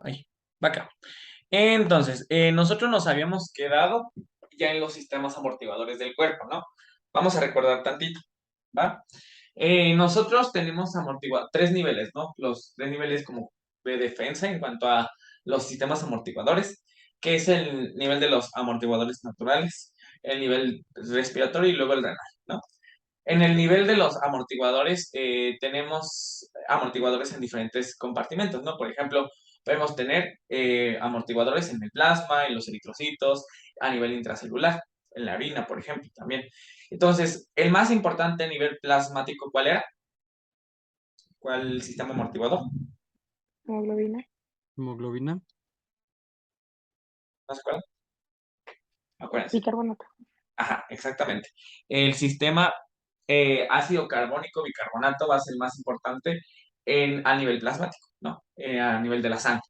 Ahí, va acá. Entonces, nosotros nos habíamos quedado ya en los sistemas amortiguadores del cuerpo, ¿no? Vamos a recordar tantito, ¿va? Nosotros tenemos tres niveles, ¿no? Los tres niveles como de defensa en cuanto a los sistemas amortiguadores, que es el nivel de los amortiguadores naturales, el nivel respiratorio y luego el renal, ¿no? En el nivel de los amortiguadores, tenemos amortiguadores en diferentes compartimentos, ¿no? Por ejemplo, podemos tener amortiguadores en el plasma, en los eritrocitos, a nivel intracelular, en la orina, por ejemplo, también. Entonces, el más importante a nivel plasmático, ¿cuál era? ¿Cuál sistema amortiguador? Hemoglobina. Hemoglobina. ¿No se acuerdan? Acuérdense. Bicarbonato. Ajá, exactamente. El sistema ácido carbónico bicarbonato va a ser más importante a nivel plasmático, ¿no? A nivel de la sangre.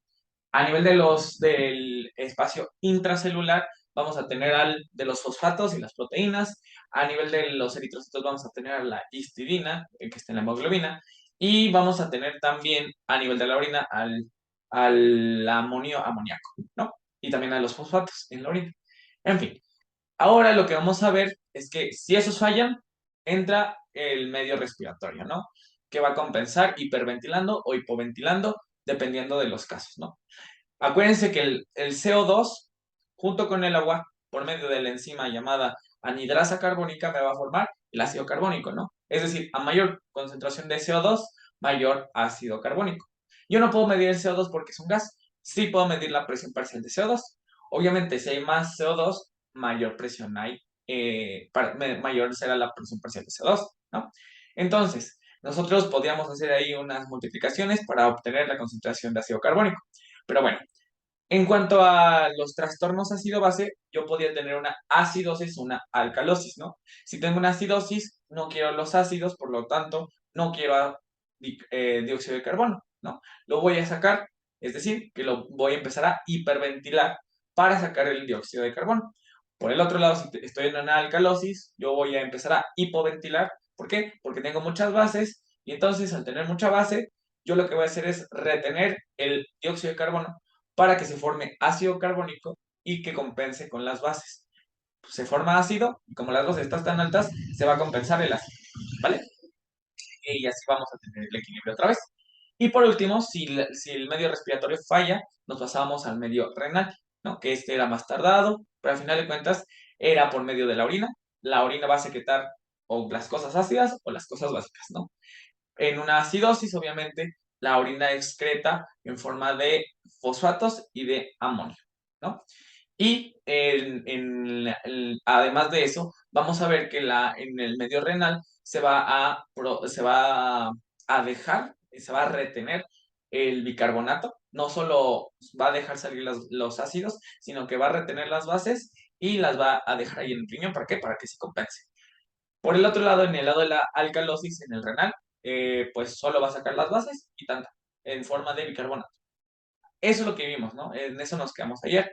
A nivel del espacio intracelular, vamos a tener de los fosfatos y las proteínas. A nivel de los eritrocitos, vamos a tener la histidina, que está en la hemoglobina. Y vamos a tener también, a nivel de la orina, al amoníaco, ¿no? Y también a los fosfatos en la orina. En fin, ahora lo que vamos a ver es que si esos fallan, entra el medio respiratorio, ¿no? Que va a compensar hiperventilando o hipoventilando, dependiendo de los casos, ¿no? Acuérdense que el CO2, junto con el agua, por medio de la enzima llamada anhidrasa carbónica, me va a formar el ácido carbónico, ¿no? Es decir, a mayor concentración de CO2, mayor ácido carbónico. Yo no puedo medir el CO2 porque es un gas. Sí puedo medir la presión parcial de CO2. Obviamente, si hay más CO2, mayor presión hay, mayor será la presión parcial de CO2, ¿no? Entonces, nosotros podríamos hacer ahí unas multiplicaciones para obtener la concentración de ácido carbónico. Pero bueno, en cuanto a los trastornos ácido-base, yo podría tener una acidosis o una alcalosis, ¿no? Si tengo una acidosis, no quiero los ácidos, por lo tanto, no quiero dióxido de carbono, ¿no? Lo voy a sacar, es decir, que lo voy a empezar a hiperventilar para sacar el dióxido de carbono. Por el otro lado, si estoy en una alcalosis, yo voy a empezar a hipoventilar. ¿Por qué? Porque tengo muchas bases y entonces al tener mucha base, yo lo que voy a hacer es retener el dióxido de carbono para que se forme ácido carbónico y que compense con las bases. Pues se forma ácido y como las bases están tan altas, se va a compensar el ácido, ¿vale? Y así vamos a tener el equilibrio otra vez. Y por último, si el medio respiratorio falla, nos pasamos al medio renal, ¿no? Que este era más tardado, pero al final de cuentas era por medio de la orina. La orina va a secretar o las cosas ácidas o las cosas básicas, ¿no? En una acidosis, obviamente, la orina excreta en forma de fosfatos y de amonio, ¿no? Y además de eso, vamos a ver que en el medio renal se va a dejar, se va a retener el bicarbonato. No solo va a dejar salir los ácidos, sino que va a retener las bases y las va a dejar ahí en el riñón. ¿Para qué? Para que se compense. Por el otro lado, en el lado de la alcalosis, en el renal, pues solo va a sacar las bases y tanta, en forma de bicarbonato. Eso es lo que vimos, ¿no? En eso nos quedamos ayer.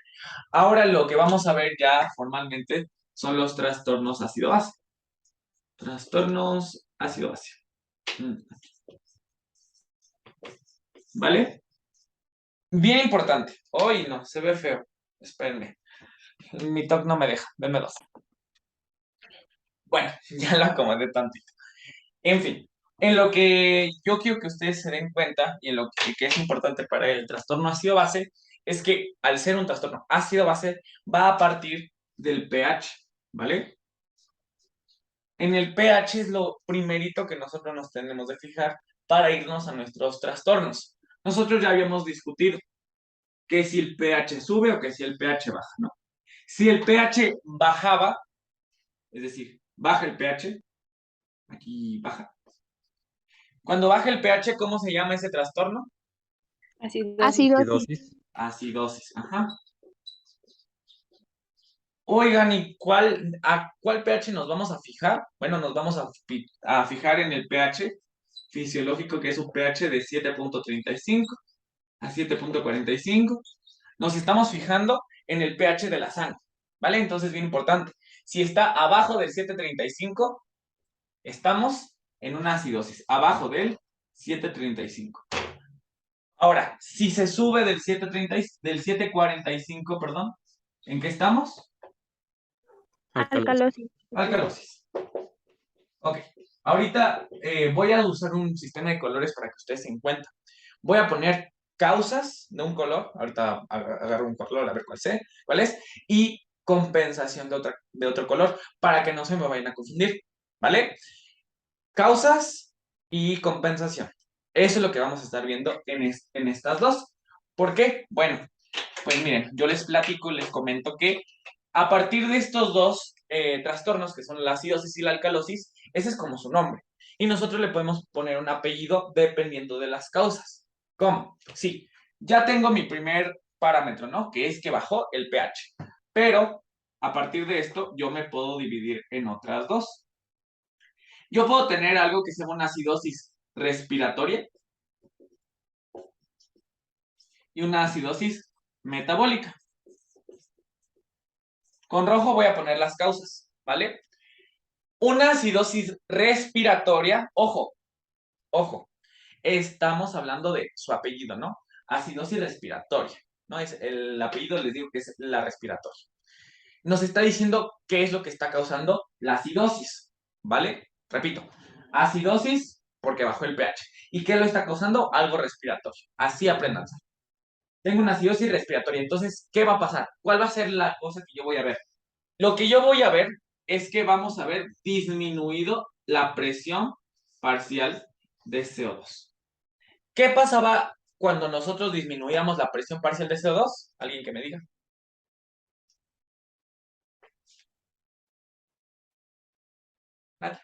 Ahora lo que vamos a ver ya formalmente son los trastornos ácido-base. Trastornos ácido-base. ¿Vale? Bien importante. Hoy no, se ve feo. Espérenme. Mi TOC no me deja. Denme dos. Bueno, ya lo acomodé tantito. En fin, en lo que yo quiero que ustedes se den cuenta y en lo que es importante para el trastorno ácido-base es que al ser un trastorno ácido-base va a partir del pH, ¿vale? En el pH es lo primerito que nosotros nos tenemos de fijar para irnos a nuestros trastornos. Nosotros ya habíamos discutido que si el pH sube o que si el pH baja, ¿no? Si el pH bajaba, es decir, baja el pH, aquí baja. Cuando baja el pH, ¿cómo se llama ese trastorno? Acidosis. Acidosis. Acidosis, ajá. Oigan, ¿y a cuál pH nos vamos a fijar? Bueno, nos vamos a fijar en el pH fisiológico, que es un pH de 7.35 a 7.45. Nos estamos fijando en el pH de la sangre, ¿vale? Entonces, bien importante. Si está abajo del 7.35, estamos en una acidosis. Abajo del 7.35. Ahora, si se sube del 745, perdón, ¿en qué estamos? Alcalosis. Alcalosis. Ok. Ahorita voy a usar un sistema de colores para que ustedes se den cuenta. Voy a poner causas de un color. Ahorita agarro un color a ver cuál es. Y compensación de otro color para que no se me vayan a confundir. ¿Vale? Causas y compensación. Eso es lo que vamos a estar viendo en estas dos. ¿Por qué? Bueno, pues miren, yo les platico, les comento que a partir de estos dos trastornos, que son la acidosis y la alcalosis, ese es como su nombre. Y nosotros le podemos poner un apellido dependiendo de las causas. ¿Cómo? Sí, ya tengo mi primer parámetro, ¿no? Que es que bajó el pH. Pero a partir de esto, yo me puedo dividir en otras dos. Yo puedo tener algo que se llama una acidosis respiratoria y una acidosis metabólica. Con rojo voy a poner las causas, ¿vale? Una acidosis respiratoria, ojo, estamos hablando de su apellido, ¿no? Acidosis respiratoria, ¿no? Es el apellido, les digo que es la respiratoria. Nos está diciendo qué es lo que está causando la acidosis, ¿vale? Repito, acidosis porque bajó el pH. ¿Y qué lo está causando? Algo respiratorio. Así aprendan. Tengo una acidosis respiratoria, entonces, ¿qué va a pasar? ¿Cuál va a ser la cosa que yo voy a ver? Lo que yo voy a ver es que vamos a ver disminuido la presión parcial de CO2. ¿Qué pasaba cuando nosotros disminuíamos la presión parcial de CO2? ¿Alguien que me diga? Nada,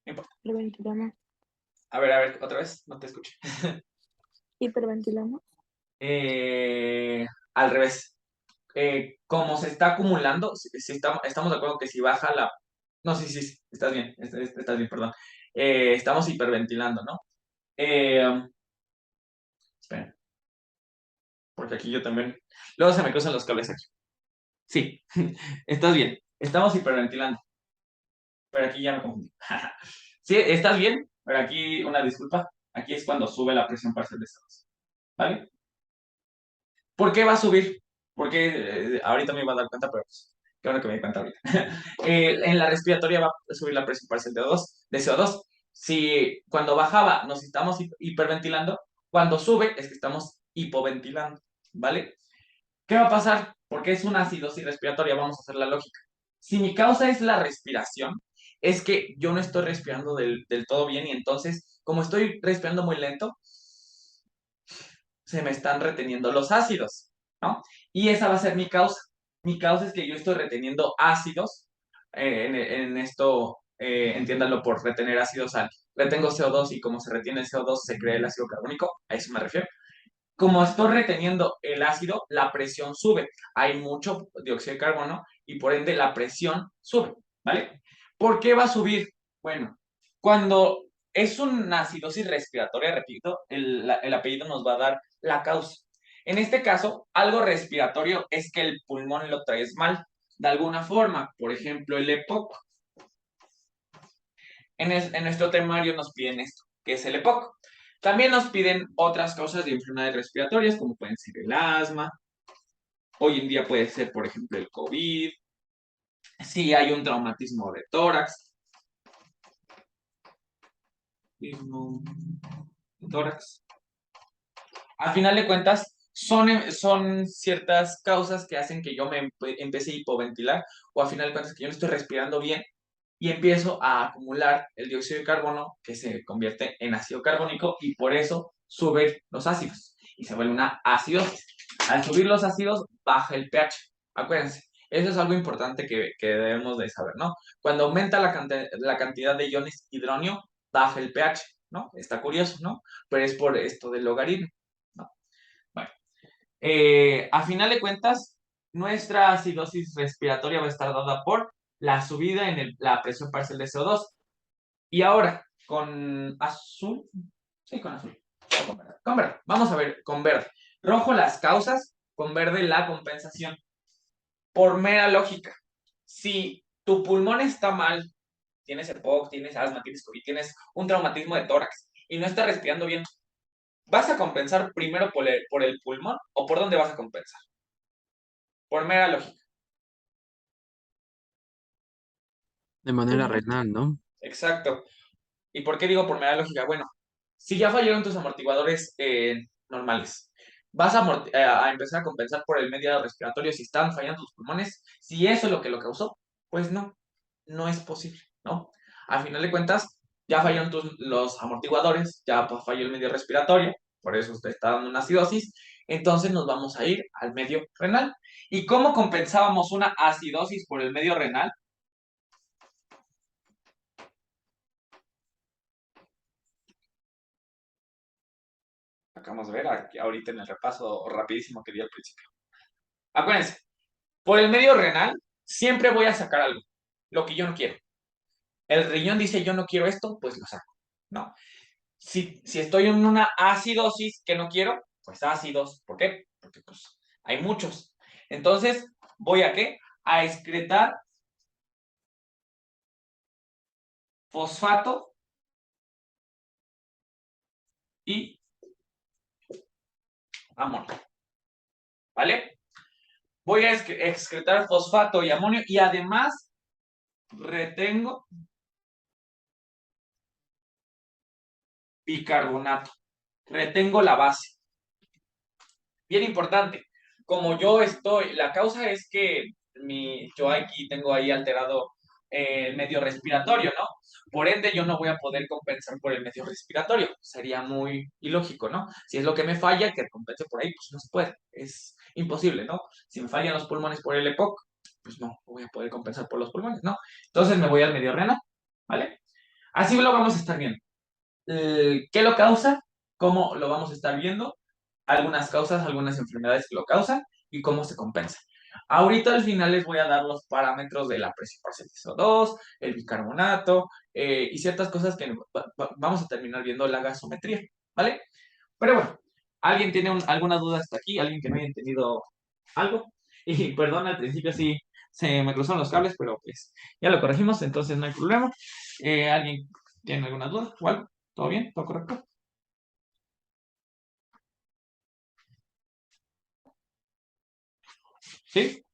no importa. Hiperventilamos. A ver, otra vez, no te escuché. Hiperventilamos. Al revés. Como se está acumulando, si estamos de acuerdo que si baja la... No, sí, estás bien, estás bien, perdón. Estamos hiperventilando, ¿no? Espera, porque aquí yo también... Luego se me cruzan los cables aquí. Sí, estás bien. Estamos hiperventilando. Pero aquí ya me confundí. Sí, estás bien, pero aquí una disculpa. Aquí es cuando sube la presión parcial de CO2. ¿Vale? ¿Por qué va a subir? Porque ahorita me iba a dar cuenta, pero pues, qué bueno que me di cuenta ahorita. En la respiratoria va a subir la presión parcial de CO2. Si cuando bajaba nos estamos hiperventilando, cuando sube es que estamos hipoventilando, ¿vale? ¿Qué va a pasar? Porque es una acidosis respiratoria, vamos a hacer la lógica. Si mi causa es la respiración, es que yo no estoy respirando del todo bien y entonces, como estoy respirando muy lento, se me están reteniendo los ácidos, ¿no? Y esa va a ser mi causa. Mi causa es que yo estoy reteniendo ácidos, en esto, entiéndanlo por retener ácidos al retengo CO2 y como se retiene el CO2 se crea el ácido carbónico, a eso me refiero. Como estoy reteniendo el ácido, la presión sube. Hay mucho dióxido de carbono y por ende la presión sube, ¿vale? ¿Por qué va a subir? Bueno, cuando es una acidosis respiratoria, repito, el apellido nos va a dar la causa. En este caso, algo respiratorio es que el pulmón lo traes mal, de alguna forma, por ejemplo, el EPOC. En nuestro temario nos piden esto, que es el EPOC. También nos piden otras causas de enfermedades respiratorias, como pueden ser el asma. Hoy en día puede ser, por ejemplo, el COVID. Si hay un traumatismo de tórax. Tórax. Al final de cuentas, son ciertas causas que hacen que yo me empiece a hipoventilar o al final de cuentas que yo no estoy respirando bien y empiezo a acumular el dióxido de carbono que se convierte en ácido carbónico y por eso suben los ácidos y se vuelve una acidosis. Al subir los ácidos, baja el pH. Acuérdense, eso es algo importante que debemos de saber, ¿no? Cuando aumenta la cantidad de iones hidronio, baja el pH, ¿no? Está curioso, ¿no? Pero es por esto del logaritmo, ¿no? Bueno, a final de cuentas, nuestra acidosis respiratoria va a estar dada por la subida en la presión parcial de CO2. Y ahora, con azul, sí, con azul, o con verde. Con verde, vamos a ver, con verde. Rojo las causas, con verde la compensación. Por mera lógica, si tu pulmón está mal, tienes EPOC, tienes asma, tienes COVID, tienes un traumatismo de tórax y no estás respirando bien, ¿Vas a compensar primero por el pulmón o por dónde vas a compensar? Por mera lógica. De manera Pulmón. renal, ¿no? Exacto. ¿Y por qué digo por mera lógica? Bueno, si ya fallaron tus amortiguadores normales, vas a empezar a compensar por el medio respiratorio si están fallando tus pulmones. Si eso es lo que lo causó, pues no, no es posible, ¿no? Al final de cuentas, ya fallaron los amortiguadores, ya falló el medio respiratorio, por eso usted está dando una acidosis, entonces nos vamos a ir al medio renal. ¿Y cómo compensábamos una acidosis por el medio renal? Acabamos de ver aquí, ahorita en el repaso rapidísimo que di al principio. Acuérdense, por el medio renal siempre voy a sacar algo, lo que yo no quiero. El riñón dice yo no quiero esto, pues lo saco. No. Si estoy en una acidosis que no quiero, pues ácidos. ¿Por qué? Porque pues hay muchos. Entonces, ¿voy a qué? A excretar fosfato y amonio. ¿Vale? Voy a excretar fosfato y amonio y además retengo bicarbonato. Retengo la base. Bien importante. Como yo estoy, la causa es que yo aquí tengo ahí alterado el medio respiratorio, ¿no? Por ende, yo no voy a poder compensar por el medio respiratorio. Sería muy ilógico, ¿no? Si es lo que me falla, que compense por ahí, pues no se puede. Es imposible, ¿no? Si me fallan los pulmones por el EPOC, pues no voy a poder compensar por los pulmones, ¿no? Entonces me voy al medio renal, ¿vale? Así lo vamos a estar viendo. ¿Qué lo causa? ¿Cómo lo vamos a estar viendo? Algunas causas, algunas enfermedades que lo causan y cómo se compensa. Ahorita al final les voy a dar los parámetros de la presión parcial de CO2, el bicarbonato y ciertas cosas que vamos a terminar viendo la gasometría, ¿vale? Pero bueno, ¿alguien tiene alguna duda hasta aquí? ¿Alguien que no haya entendido algo? Y perdón, al principio sí se me cruzaron los cables, pero pues ya lo corregimos, entonces no hay problema. ¿Alguien tiene alguna duda o algo? ¿Todo bien? ¿Todo correcto? ¿Sí?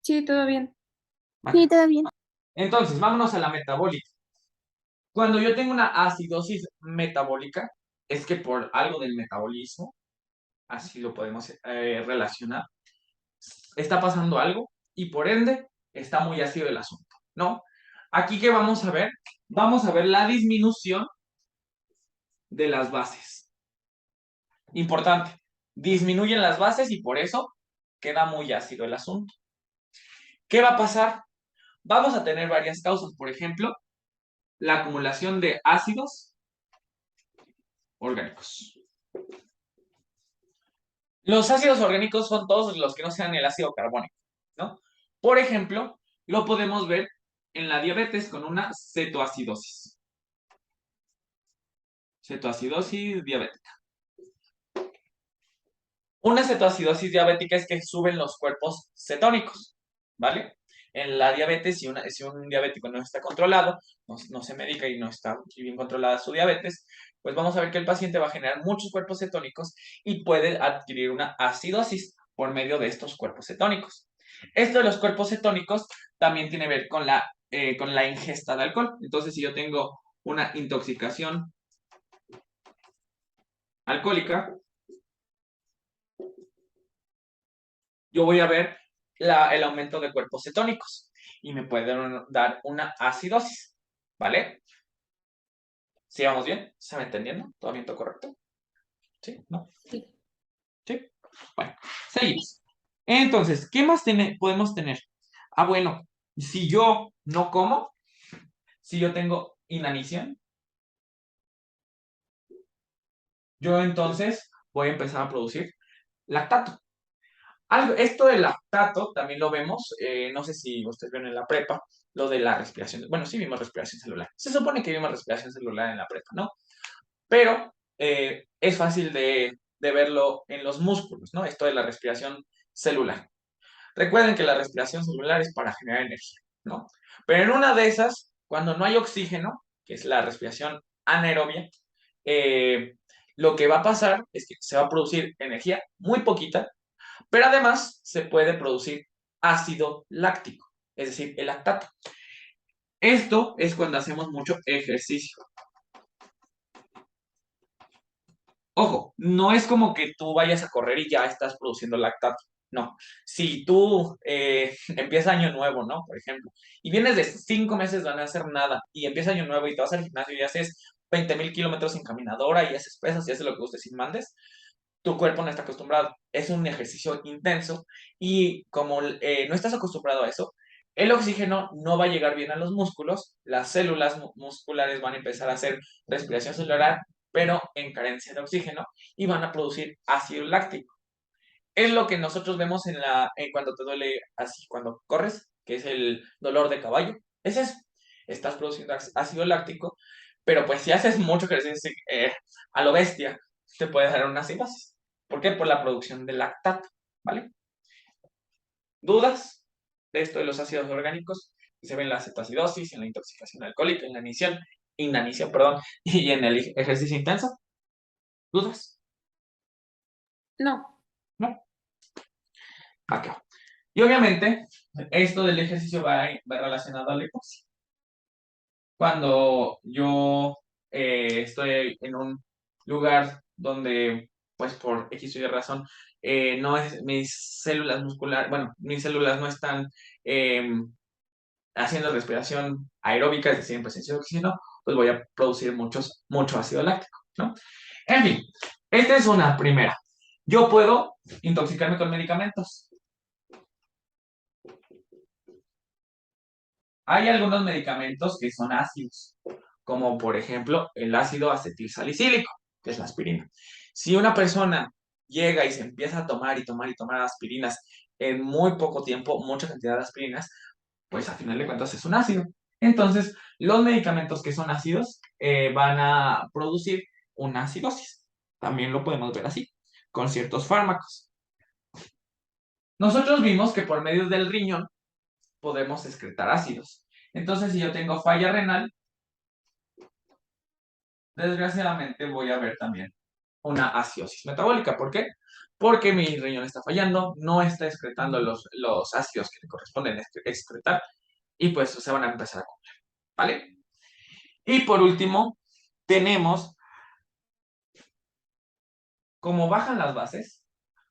Sí, todo bien. Sí, todo bien. Entonces, vámonos a la metabólica. Cuando yo tengo una acidosis metabólica, es que por algo del metabolismo, así lo podemos relacionar, está pasando algo y por ende está muy ácido el asunto, ¿no? Aquí que vamos a ver, vamos a ver la disminución de las bases. Importante, disminuyen las bases y por eso queda muy ácido el asunto. ¿Qué va a pasar? Vamos a tener varias causas, por ejemplo, la acumulación de ácidos orgánicos. Los ácidos orgánicos son todos los que no sean el ácido carbónico, ¿no? Por ejemplo, lo podemos ver en la diabetes con una cetoacidosis. Cetoacidosis diabética. Una cetoacidosis diabética es que suben los cuerpos cetónicos, ¿vale? En la diabetes, si un diabético no está controlado, no se medica y no está bien controlada su diabetes, pues vamos a ver que el paciente va a generar muchos cuerpos cetónicos y puede adquirir una acidosis por medio de estos cuerpos cetónicos. Esto de los cuerpos cetónicos también tiene que ver con la ingesta de alcohol. Entonces, si yo tengo una intoxicación alcohólica, yo voy a ver el aumento de cuerpos cetónicos y me puede dar una acidosis, ¿vale? ¿Sí vamos bien? ¿Se va entendiendo? ¿Todo bien, todo correcto? ¿Sí? ¿No? Sí. ¿Sí? Bueno, seguimos. Entonces, ¿qué más podemos tener? Ah, bueno, si yo no como, si yo tengo inanición, yo entonces voy a empezar a producir lactato. Esto del lactato también lo vemos, no sé si ustedes ven en la prepa, lo de la respiración. Bueno, sí vimos respiración celular. Se supone que vimos respiración celular en la prepa, ¿no? Pero es fácil de verlo en los músculos, ¿no? Esto de la respiración celular. Recuerden que la respiración celular es para generar energía, ¿no? Pero en una de esas, cuando no hay oxígeno, que es la respiración anaerobia, eh, lo que va a pasar es que se va a producir energía muy poquita, pero además se puede producir ácido láctico, es decir, el lactato. Esto es cuando hacemos mucho ejercicio. Ojo, no es como que tú vayas a correr y ya estás produciendo lactato. No. Si tú empiezas año nuevo, ¿no? Por ejemplo, y vienes de 5 meses de no hacer nada, y empieza año nuevo y te vas al gimnasio y haces 20,000 kilómetros en caminadora y haces pesas y haces lo que ustedes sin mandes, tu cuerpo no está acostumbrado. Es un ejercicio intenso y como no estás acostumbrado a eso, el oxígeno no va a llegar bien a los músculos, las células musculares van a empezar a hacer respiración celular, pero en carencia de oxígeno, y van a producir ácido láctico. Es lo que nosotros vemos cuando te duele así, cuando corres, que es el dolor de caballo. Es eso. Estás produciendo ácido láctico, pero pues si haces mucho ejercicio a lo bestia, te puede dar una acidosis. ¿Por qué? Por la producción de lactato, ¿vale? ¿Dudas de esto de los ácidos orgánicos? Se ve en la cetoacidosis, en la intoxicación alcohólica, en la inanición, perdón, y en el ejercicio intenso. ¿Dudas? No. ¿No? Acá. Y obviamente, esto del ejercicio va relacionado a la hipoxia. Cuando yo estoy en un lugar donde, pues por X o Y razón, no es, mis células musculares, bueno, mis células no están haciendo respiración aeróbica, es decir, en presencia de oxígeno, pues voy a producir mucho ácido láctico, ¿no? En fin, esta es una primera. Yo puedo intoxicarme con medicamentos. Hay algunos medicamentos que son ácidos, como por ejemplo el ácido acetilsalicílico, que es la aspirina. Si una persona llega y se empieza a tomar y tomar y tomar aspirinas en muy poco tiempo, mucha cantidad de aspirinas, pues a final de cuentas es un ácido. Entonces, los medicamentos que son ácidos van a producir una acidosis. También lo podemos ver así, con ciertos fármacos. Nosotros vimos que por medio del riñón podemos excretar ácidos. Entonces, si yo tengo falla renal, desgraciadamente voy a ver también una acidosis metabólica. ¿Por qué? Porque mi riñón está fallando, no está excretando los ácidos que le corresponden excretar, y pues se van a empezar a acumular, ¿vale? Y por último, tenemos cómo bajan las bases,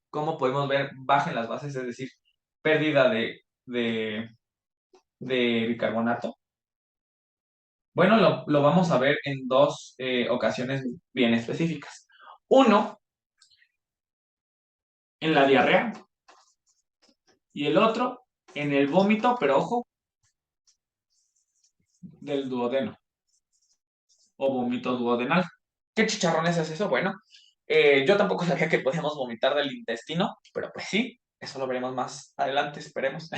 cómo podemos ver bajan las bases, es decir, pérdida de bicarbonato. Bueno, lo vamos a ver en dos ocasiones bien específicas. Uno, en la diarrea, y el otro, en el vómito, pero ojo, del duodeno, o vómito duodenal. ¿Qué chicharrones es eso? Bueno, yo tampoco sabía que podíamos vomitar del intestino, pero pues sí, eso lo veremos más adelante, esperemos,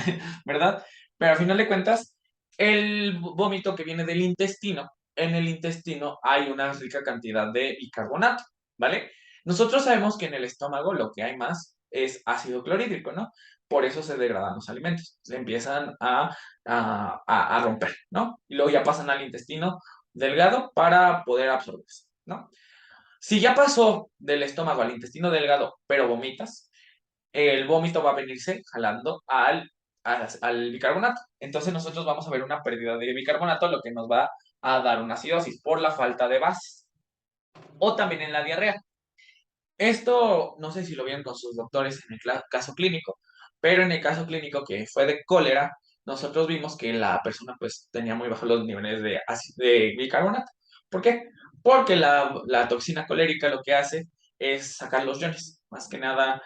¿verdad? Pero al final de cuentas, el vómito que viene del intestino, en el intestino hay una rica cantidad de bicarbonato, ¿vale? Nosotros sabemos que en el estómago lo que hay más es ácido clorhídrico, ¿no? Por eso se degradan los alimentos, se empiezan a romper, ¿no? Y luego ya pasan al intestino delgado para poder absorberse, ¿no? Si ya pasó del estómago al intestino delgado, pero vomitas, el vómito va a venirse jalando al bicarbonato. Entonces nosotros vamos a ver una pérdida de bicarbonato, lo que nos va a dar una acidosis por la falta de bases. O también en la diarrea. Esto no sé si lo vieron con sus doctores en el caso clínico, pero en el caso clínico que fue de cólera, nosotros vimos que la persona pues tenía muy bajos los niveles de bicarbonato. ¿Por qué? Porque la toxina colérica lo que hace es sacar los iones, más que nada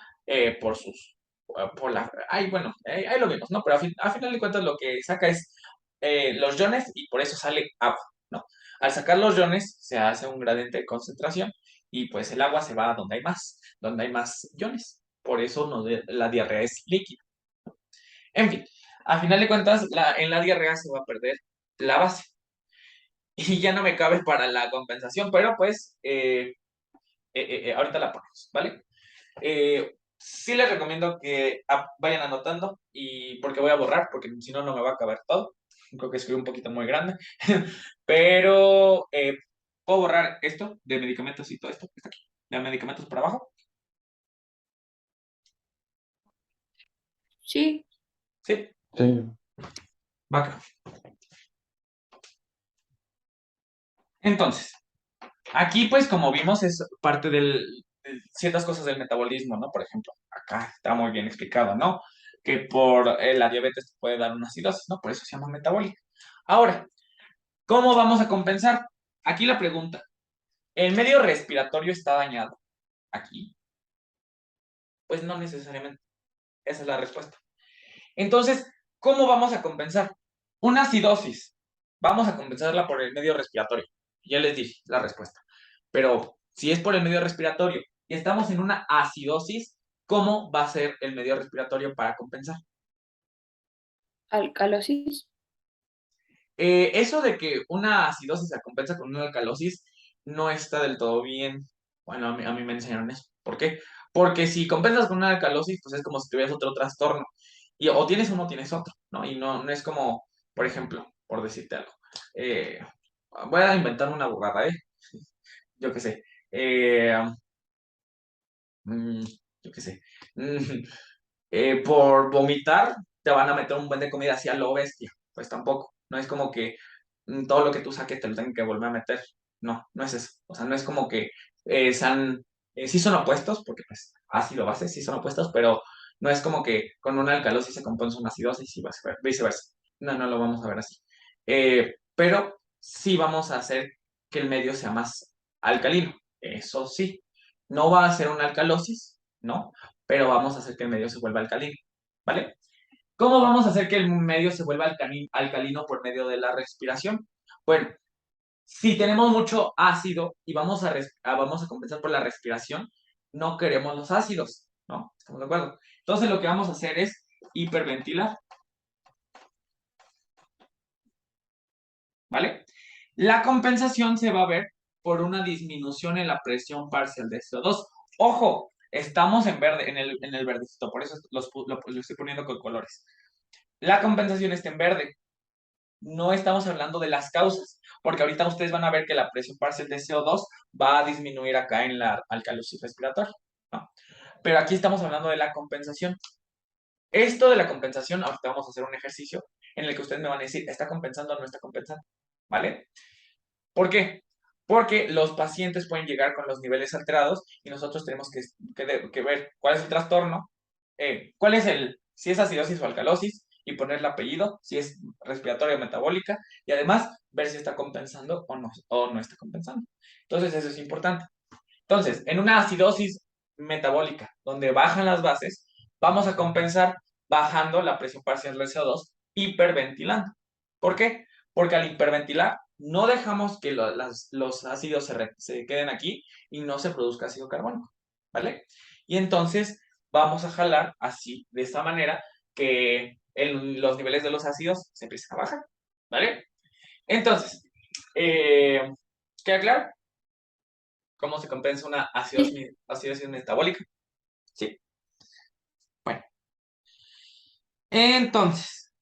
por sus, por la, ay, bueno, ahí lo vimos, ¿no? Pero a final de cuentas lo que saca es los iones, y por eso sale agua, ¿no? Al sacar los iones se hace un gradiente de concentración, y pues el agua se va a donde hay más iones. Por eso la diarrea es líquida. En fin, a final de cuentas, en la diarrea se va a perder la base. Y ya no me cabe para la compensación, pero pues ahorita la ponemos, ¿vale? Sí les recomiendo que vayan anotando, y porque voy a borrar, porque si no, no me va a caber todo. Creo que escribí un poquito muy grande. Pero puedo borrar esto de medicamentos y todo esto que está aquí. de medicamentos para abajo. Sí. Sí, Sí. va acá. Entonces, aquí pues como vimos es parte de ciertas cosas del metabolismo, ¿no? Por ejemplo, acá está muy bien explicado, ¿no? Que por la diabetes te puede dar una acidosis, ¿no? Por eso se llama metabólica. Ahora, ¿cómo vamos a compensar? Aquí la pregunta, ¿el medio respiratorio está dañado? Aquí. Pues no necesariamente. Esa es la respuesta. Entonces, ¿cómo vamos a compensar? Una acidosis. Vamos a compensarla por el medio respiratorio. Ya les dije la respuesta. Pero si es por el medio respiratorio y estamos en una acidosis, ¿cómo va a ser el medio respiratorio para compensar? Alcalosis. Eso de que una acidosis se compensa con una alcalosis no está del todo bien. Bueno, a mí me enseñaron eso. ¿Por qué? Porque si compensas con una alcalosis, pues es como si tuvieras otro trastorno. Y o tienes uno o tienes otro, ¿no? Y no es como, por ejemplo, por decirte algo. eh, Voy a inventarme una burrada, ¿eh? Yo qué sé. Mm, yo qué sé. Mm, por vomitar, te van a meter un buen de comida así a lo bestia. Pues tampoco. No es como que todo lo que tú saques te lo tengan que volver a meter. No, no es eso. O sea, no es como que sean. Sí son opuestos, porque pues ácido base sí son opuestos, pero no es como que con una alcalosis se compensa una acidosis y viceversa. No, no lo vamos a ver así. Pero sí vamos a hacer que el medio sea más alcalino. Eso sí. No va a ser una alcalosis, ¿no? Pero vamos a hacer que el medio se vuelva alcalino, ¿vale? ¿Cómo vamos a hacer que el medio se vuelva alcalino por medio de la respiración? Bueno, si tenemos mucho ácido y vamos a compensar por la respiración, no queremos los ácidos, ¿no? ¿Estamos de acuerdo? Entonces lo que vamos a hacer es hiperventilar, ¿vale? La compensación se va a ver por una disminución en la presión parcial de CO2. ¡Ojo! Estamos en verde, en el verdecito, por eso lo estoy poniendo con colores. La compensación está en verde. No estamos hablando de las causas, porque ahorita ustedes van a ver que la presión parcial de CO2 va a disminuir acá en la alcalosis respiratoria, ¿no? Pero aquí estamos hablando de la compensación. Esto de la compensación, ahorita vamos a hacer un ejercicio en el que ustedes me van a decir, ¿está compensando o no está compensando? ¿Vale? ¿Por qué? Porque los pacientes pueden llegar con los niveles alterados y nosotros tenemos que ver cuál es el trastorno, si es acidosis o alcalosis, y poner el apellido, si es respiratoria o metabólica, y además ver si está compensando o no está compensando. Entonces, eso es importante. Entonces, en una acidosis metabólica, donde bajan las bases, vamos a compensar bajando la presión parcial del CO2, hiperventilando. ¿Por qué? Porque al hiperventilar no dejamos que los ácidos se queden aquí y no se produzca ácido carbónico, ¿vale? Y entonces vamos a jalar así, de esta manera, que los niveles de los ácidos se empiecen a bajar, ¿vale? Entonces, ¿queda claro? ¿Cómo se compensa una Sí. acidosis metabólica? Sí. Bueno, entonces,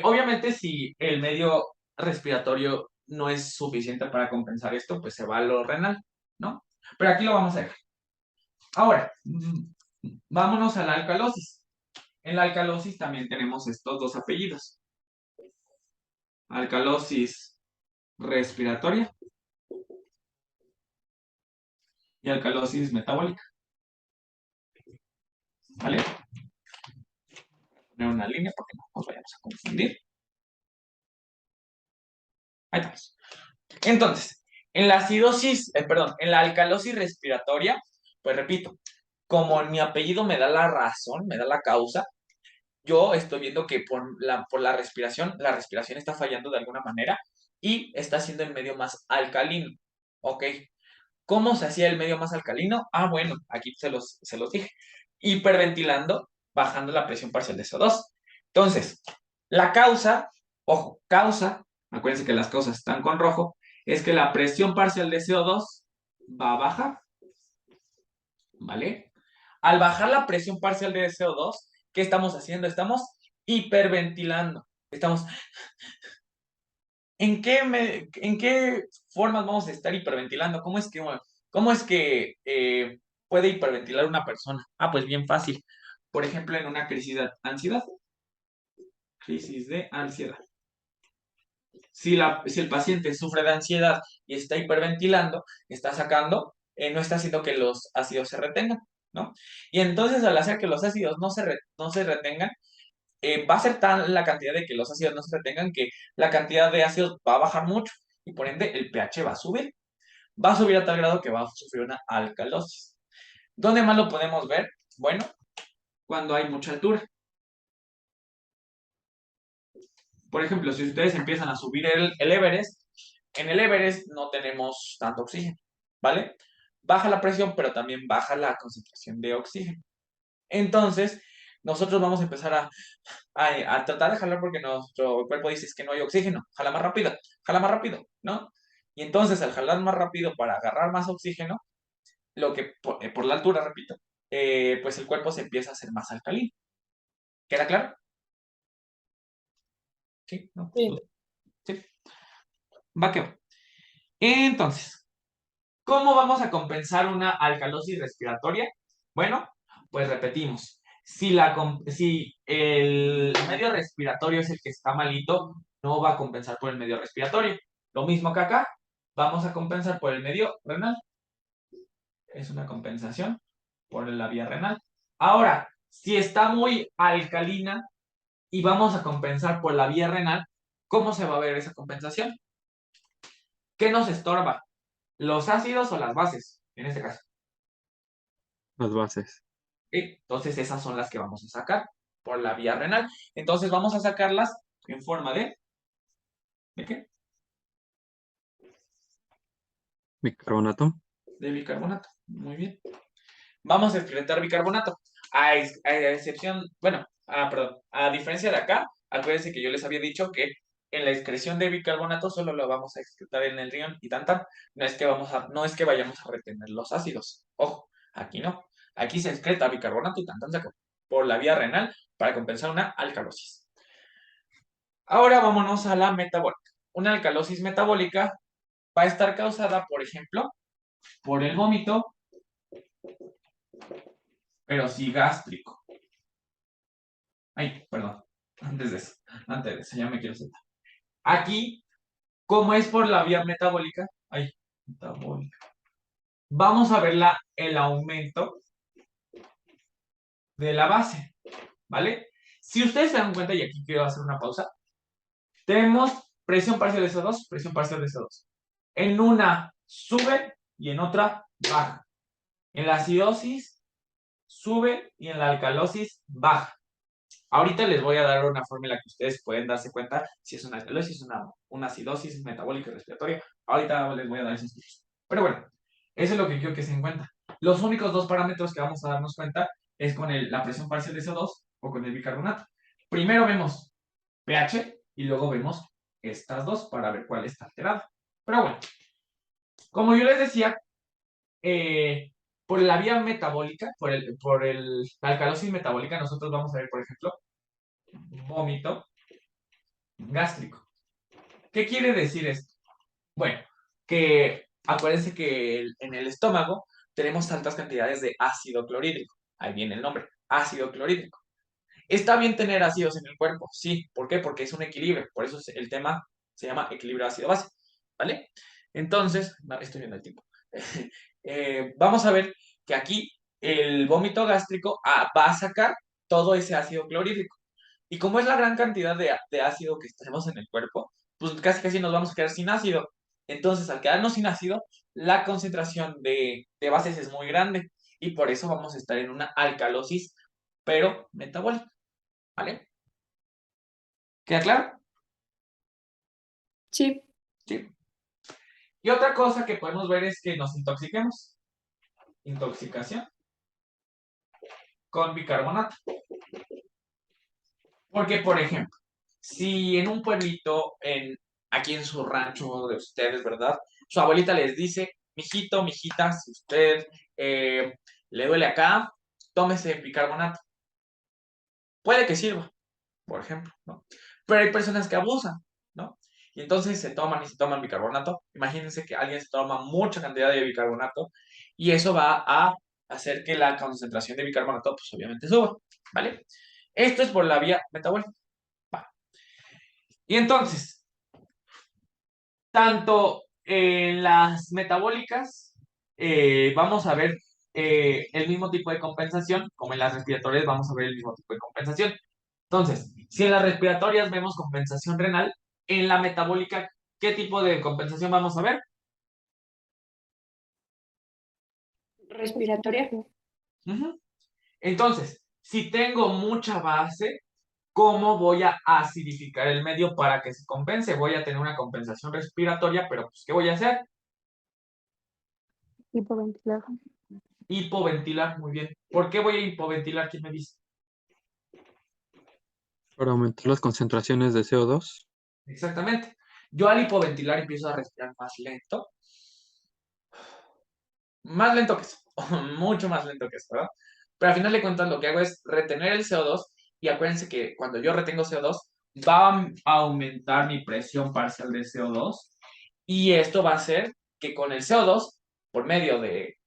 obviamente si el medio respiratorio no es suficiente para compensar esto, pues se va a lo renal, ¿no? Pero aquí lo vamos a dejar. Ahora, vámonos a la alcalosis. En la alcalosis también tenemos estos dos apellidos. Alcalosis respiratoria y alcalosis metabólica. ¿Vale? Poner una línea porque no nos vayamos a confundir. Ahí estamos. Entonces, en la acidosis, en la alcalosis respiratoria, pues repito, como mi apellido me da la razón, me da la causa, yo estoy viendo que por la respiración está fallando de alguna manera y está haciendo el medio más alcalino. ¿Ok? ¿Cómo se hacía el medio más alcalino? Ah, bueno, aquí se los dije. Hiperventilando, bajando la presión parcial de CO2. Entonces, la causa, ojo, causa, acuérdense que las causas están con rojo, es que la presión parcial de CO2 va a bajar, ¿vale? Al bajar la presión parcial de CO2, ¿qué estamos haciendo? Estamos hiperventilando. Estamos. ¿En qué formas vamos a estar hiperventilando? ¿Cómo es que ¿Cómo es que puede hiperventilar una persona? Ah, pues bien fácil. Por ejemplo, en una crisis de ansiedad. Crisis de ansiedad. Si el paciente sufre de ansiedad y está hiperventilando, está sacando, no está haciendo que los ácidos se retengan, ¿no? Y entonces al hacer que los ácidos no se retengan, va a ser tan la cantidad de que los ácidos no se retengan que la cantidad de ácidos va a bajar mucho y por ende el pH va a subir. Va a subir a tal grado que va a sufrir una alcalosis. ¿Dónde más lo podemos ver? Bueno, cuando hay mucha altura. Por ejemplo, si ustedes empiezan a subir el Everest, en el Everest no tenemos tanto oxígeno, ¿vale? Baja la presión, pero también baja la concentración de oxígeno. Entonces, nosotros vamos a empezar a tratar de jalar porque nuestro cuerpo dice es que no hay oxígeno, jala más rápido, ¿no? Y entonces, al jalar más rápido para agarrar más oxígeno, lo que por la altura, repito, pues el cuerpo se empieza a hacer más alcalino. ¿Queda claro? Sí, ¿no? Sí. Sí. Va que va. Entonces, ¿cómo vamos a compensar una alcalosis respiratoria? Bueno, pues repetimos. Si el medio respiratorio es el que está malito, no va a compensar por el medio respiratorio. Lo mismo que acá, vamos a compensar por el medio renal. Es una compensación por la vía renal. Ahora, si está muy alcalina y vamos a compensar por la vía renal, ¿cómo se va a ver esa compensación? ¿Qué nos estorba? ¿Los ácidos o las bases? En este caso. Las bases. Entonces esas son las que vamos a sacar por la vía renal. Entonces vamos a sacarlas en forma ¿de qué? Bicarbonato. De bicarbonato. Muy bien. Vamos a excretar bicarbonato. A excepción, bueno, perdón, a diferencia de acá, acuérdense que yo les había dicho que en la excreción de bicarbonato solo lo vamos a excretar en el riñón y tan. No es que vayamos a retener los ácidos. Ojo, aquí no. Aquí se excreta bicarbonato y tan por la vía renal para compensar una alcalosis. Ahora vámonos a la metabólica. Una alcalosis metabólica va a estar causada, por ejemplo, por el vómito, pero sí gástrico. Ay, perdón, antes de eso, ya me quiero sentar. Aquí, como es por la vía metabólica, metabólica, vamos a ver el aumento de la base, ¿vale? Si ustedes se dan cuenta, y aquí quiero hacer una pausa, tenemos presión parcial de CO2, presión parcial de CO2. En una sube y en otra baja. En la acidosis sube y en la alcalosis baja. Ahorita les voy a dar una fórmula que ustedes pueden darse cuenta si es una alcalosis, una acidosis metabólica respiratoria. Ahorita les voy a dar esos tips. Pero bueno, eso es lo que quiero que se den cuenta. Los únicos dos parámetros que vamos a darnos cuenta es con la presión parcial de CO2 o con el bicarbonato. Primero vemos pH y luego vemos estas dos para ver cuál está alterado. Pero bueno, como yo les decía, por la vía metabólica, la alcalosis metabólica, nosotros vamos a ver, por ejemplo, vómito gástrico. ¿Qué quiere decir esto? Bueno, que acuérdense que en el estómago tenemos tantas cantidades de ácido clorhídrico. Ahí viene el nombre, ácido clorhídrico. ¿Está bien tener ácidos en el cuerpo? Sí. ¿Por qué? Porque es un equilibrio. Por eso el tema se llama equilibrio ácido-base. ¿Vale? Entonces, no, estoy viendo el tiempo. Vamos a ver que aquí el vómito gástrico va a sacar todo ese ácido clorhídrico. Y como es la gran cantidad de ácido que tenemos en el cuerpo, pues casi casi nos vamos a quedar sin ácido. Entonces, al quedarnos sin ácido, la concentración de bases es muy grande. Y por eso vamos a estar en una alcalosis, pero metabólica. ¿Vale? ¿Queda claro? Sí. Sí. Y otra cosa que podemos ver es que nos intoxiquemos. Intoxicación con bicarbonato. Porque, por ejemplo, si en un pueblito, aquí en su rancho de ustedes, ¿verdad? Su abuelita les dice, mijito, mijita, si usted le duele acá, tómese bicarbonato. Puede que sirva, por ejemplo, ¿no? Pero hay personas que abusan, ¿no? Y entonces se toman y se toman bicarbonato. Imagínense que alguien se toma mucha cantidad de bicarbonato y eso va a hacer que la concentración de bicarbonato, pues obviamente suba, ¿vale? Esto es por la vía metabólica. Va. Y entonces, tanto en las metabólicas, vamos a ver el mismo tipo de compensación, como en las respiratorias vamos a ver el mismo tipo de compensación. Entonces, si en las respiratorias vemos compensación renal, en la metabólica, ¿qué tipo de compensación vamos a ver? Respiratoria. Ujú. Entonces, si tengo mucha base, ¿cómo voy a acidificar el medio para que se compense? Voy a tener una compensación respiratoria, pero pues, ¿qué voy a hacer? Hipoventilar. Hipoventilar, muy bien. ¿Por qué voy a hipoventilar? ¿Quién me dice? Para aumentar las concentraciones de CO2. Exactamente. Yo al hipoventilar empiezo a respirar más lento que eso, mucho más lento que eso, ¿verdad? Pero al final de cuentas lo que hago es retener el CO2 y acuérdense que cuando yo retengo CO2 va a aumentar mi presión parcial de CO2 y esto va a hacer que con el CO2, por medio de,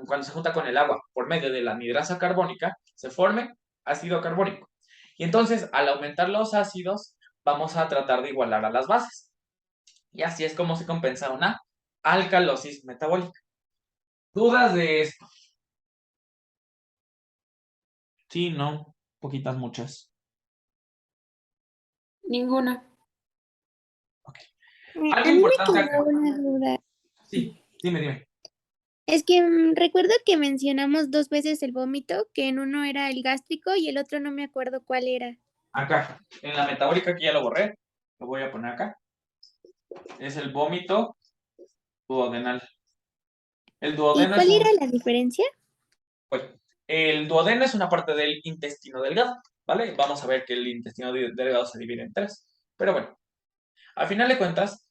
cuando se junta con el agua, por medio de la anhidrasa carbónica, se forme ácido carbónico. Y entonces, al aumentar los ácidos, vamos a tratar de igualar a las bases. Y así es como se compensa una alcalosis metabólica. ¿Dudas de esto? Sí, no, poquitas, muchas. Ninguna. Algo A mí me importante acá. quedó una duda. Sí, dime. Es que recuerdo que mencionamos 2 veces el vómito, que en uno era el gástrico y el otro no me acuerdo cuál era. Acá, en la metabólica que ya lo borré, lo voy a poner acá. Es el vómito duodenal. El ¿Y duodeno es cuál era un, la diferencia? pues, el duodeno es una parte del intestino delgado, ¿vale? Vamos a ver que el intestino delgado se divide en tres. Pero bueno, al final de cuentas,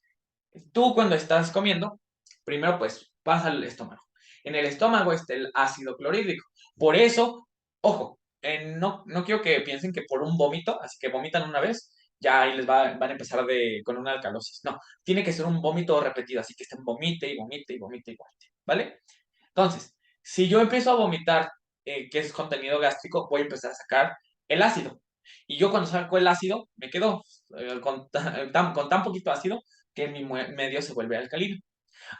tú cuando estás comiendo, primero pues pasa al estómago. En el estómago está el ácido clorhídrico. Por eso, ojo, no quiero que piensen que por un vómito, así que vomitan una vez, ya ahí van a empezar con una alcalosis. No, tiene que ser un vómito repetido, así que estén vomite y vomite y vomite y vomite, ¿vale? Entonces, si yo empiezo a vomitar, que es contenido gástrico, voy a empezar a sacar el ácido. Y yo cuando saco el ácido, me quedo con tan poquito ácido que mi medio se vuelve alcalino.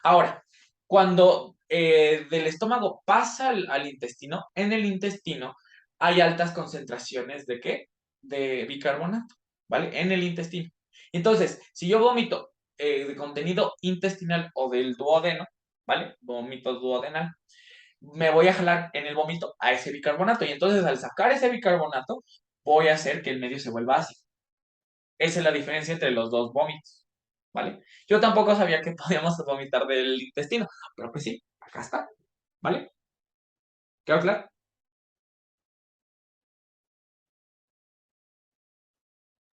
Ahora, cuando del estómago pasa al intestino, en el intestino hay altas concentraciones ¿de qué? De bicarbonato, ¿vale? En el intestino. Entonces, si yo vomito de contenido intestinal o del duodeno, ¿vale? Vómito duodenal, me voy a jalar en el vómito a ese bicarbonato y entonces al sacar ese bicarbonato voy a hacer que el medio se vuelva ácido. Esa es la diferencia entre los dos vómitos, ¿vale? Yo tampoco sabía que podíamos vomitar del intestino, pero pues sí, acá está, ¿vale? ¿Quedó claro?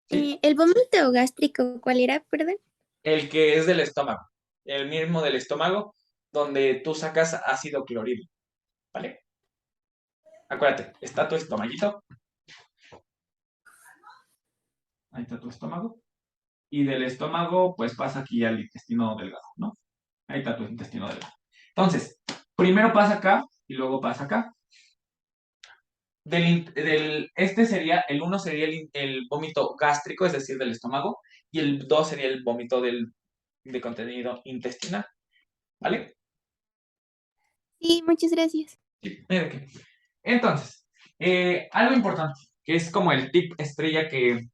Sí, ¿El vómito gástrico cuál era, perdón? el que es del estómago, el mismo del estómago, donde tú sacas ácido clorhídrico, ¿vale? Acuérdate, está tu estomaguito, ahí está tu estómago, y del estómago, pues pasa aquí al intestino delgado, ¿no? Ahí está tu intestino delgado. Entonces, primero pasa acá y luego pasa acá. Este sería, el uno sería el vómito gástrico, es decir, del estómago, y el 2 sería el vómito de contenido intestinal, ¿vale? Sí, muchas gracias. Sí, mira que. Entonces, algo importante, que es como el tip estrella que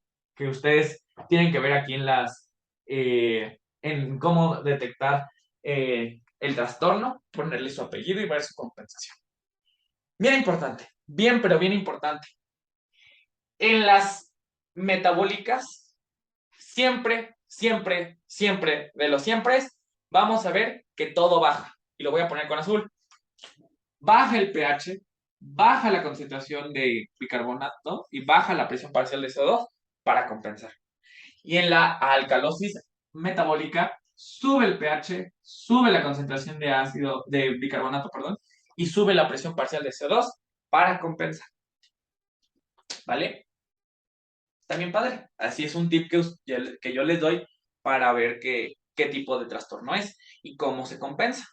ustedes tienen que ver aquí en cómo detectar el trastorno, ponerle su apellido y ver su compensación. Bien importante, bien, pero bien importante. En las metabólicas, siempre, de los siempre, vamos a ver que todo baja. Y lo voy a poner con azul. Baja el pH, baja la concentración de bicarbonato y baja la presión parcial de CO2 para compensar. Y en la alcalosis metabólica, sube el pH, sube la concentración de bicarbonato, perdón, y sube la presión parcial de CO2 para compensar. ¿Vale? Está bien padre. Así es un tip que yo les doy para ver qué tipo de trastorno es y cómo se compensa.